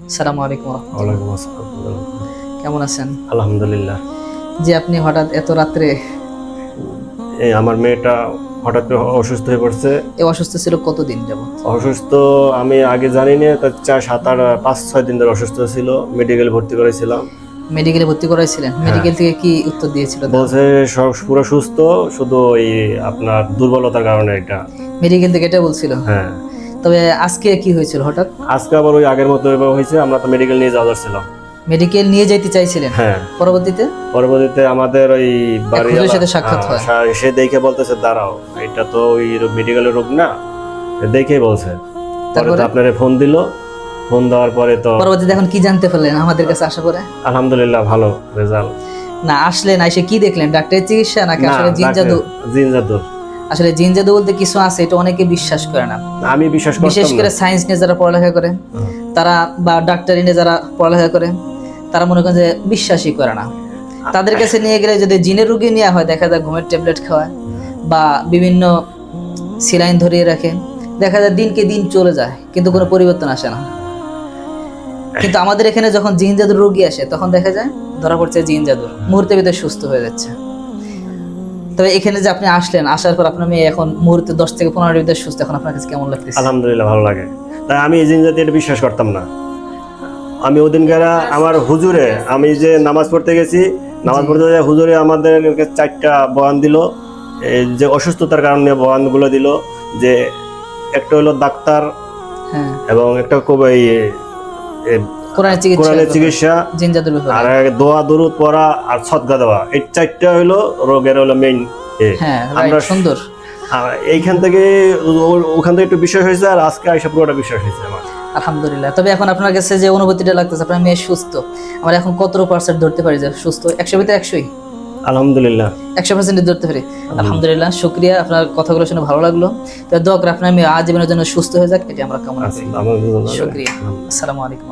আসসালামু আলাইকুম রাহমাতুল্লাহ। ওয়ালাইকুম আসসালাম। কেমন আছেন? আলহামদুলিল্লাহ। জি, আপনি হঠাৎ এত রাত্রে এই আমার মেয়েটা হঠাৎ করে অসুস্থ হয়ে পড়ছে। অসুস্থ ছিল কতদিন যাবত? অসুস্থ আমি আগে জানি না, তার 5-6 দিন ধরে অসুস্থ ছিল। মেডিকেল ভর্তি করেছিলাম। মেডিকেলে ভর্তি করাইছিলেন? মেডিকেল থেকে কি উত্তর দিয়েছিল তারা? বলছে সব পুরো সুস্থ, শুধু ওই আপনার দুর্বলতার কারণে এটা। মেডিকেল থেকে এটা বলছিল? হ্যাঁ। তবে আজকে কি হয়েছিল হঠাৎ? আজকে আবার ওই আগের মতো এবার হয়েছে। আমরা তো মেডিকেল নিয়ে যাওয়া যাচ্ছিলাম। মেডিকেল নিয়ে যাইতে চাইছিলেন? হ্যাঁ। পরবর্তীতে আমাদের ওই হুজুরের সাথে সাক্ষাৎ হয়। সে দেখে বলতেছে দাঁড়াও, এটা তো ওই মেডিকেলের রোগ না, দেখেই বলছে। পরে তো আপনারে ফোন দিল। ফোন দেওয়ার পরে তো পরবর্তীতে এখন কি জানতে পারলেন আমাদের কাছে আসা পরে? আলহামদুলিল্লাহ ভালো রেজাল্ট। না আসলেন, এসে কি দেখলেন? ডাক্তারের চিকিৎসা নাকি আসলে জিন জাদু? জিন জাদু। আসলে জিন জাদু বলতে কিছু আছে, এটা অনেকে বিশ্বাস করে না। আমি বিশ্বাস করতাম না। বিশেষ করে সায়েন্স নিয়ে যারা পড়ালেখা করে তারা, বা ডাক্তারি নিয়ে যারা পড়ালেখা করে তারা মনে করেন যে বিশ্বাসই করে না। তাদের কাছে নিয়ে গেলে যদি জিনের রোগী নেওয়া হয়, দেখা যায় ঘুমের ট্যাবলেট খাওয়ায় বা বিভিন্ন সিলাইন ধরিয়ে রাখে, দেখা যায় দিনকে দিন চলে যায় কিন্তু কোনো পরিবর্তন আসে না। কিন্তু আমাদের এখানে যখন জিন জাদুর রোগী আসে তখন দেখা যায় ধরা পড়ছে জিন জাদুর, মুহূর্তের ভিতরে সুস্থ হয়ে যাচ্ছে। তবে এখানে যে আপনি আসলেন, আসার পর আপনার মেয়ে এখন মুহূর্তে 10 থেকে 15 মিনিটের ভিতরে সুস্থ, এখন আপনার কাছে কেমন লাগতেছে? আলহামদুলিল্লাহ ভালো লাগে। তাই আমি এই জিন জাতি এটা বিশ্বাস করতাম না। আমি ওদিনকার আমার হুজুরে, আমি যে নামাজ পড়তে গেছি, নামাজ পড়তে যায় হুজুরে আমাদের 4টা বয়ান দিল, যে অসুস্থতার কারণে বয়ানগুলো দিল। যে একটা হলো ডাক্তার, হ্যাঁ, এবং একটা কোরআনের চিকিৎসা, জিন জাদুর ব্যাপারে, আর দোয়া দরুদ পড়া আর সদকা দেওয়া। এই 4টা হলো রোগের হলো মেইন। হ্যাঁ, আমরা সুন্দর। এইখান থেকে ওখান থেকে একটু বিশ্বাস হয়েছে, আর আজকে আইসা পুরোটা বিশ্বাস হয়েছে আমার। আলহামদুলিল্লাহ। তবে এখন আপনার কাছে যে অনুভূতিটা লাগতেছে, আপনার মেয়ে সুস্থ, আমরা এখন কত % ধরতে পারি যে সুস্থ? 100 ভিতরে 100ই? আলহামদুলিল্লাহ 100% ধরতে পারি। আলহামদুলিল্লাহ, শুকরিয়া। আপনার কথাগুলো শুনে ভালো লাগলো। তো দোয়া করে আপনার মেয়ে আজীবনের জন্য সুস্থ হয়ে যাক, এটি আমরা কামনা করি। আলহামদুলিল্লাহ। শুকরিয়া। আসসালামু আলাইকুম।